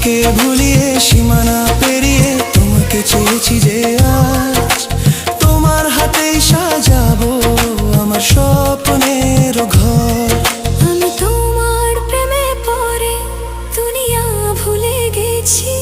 সৃষ্টিকে ভুলিয়ে সীমানা পেরিয়ে তোমাকে চেয়েছি যে আজ তোমার হাতেই সাজাবো আমার স্বপ্নের ঘর। আমি তোমার প্রেমে পড়ে দুনিয়া ভুলে গেছি।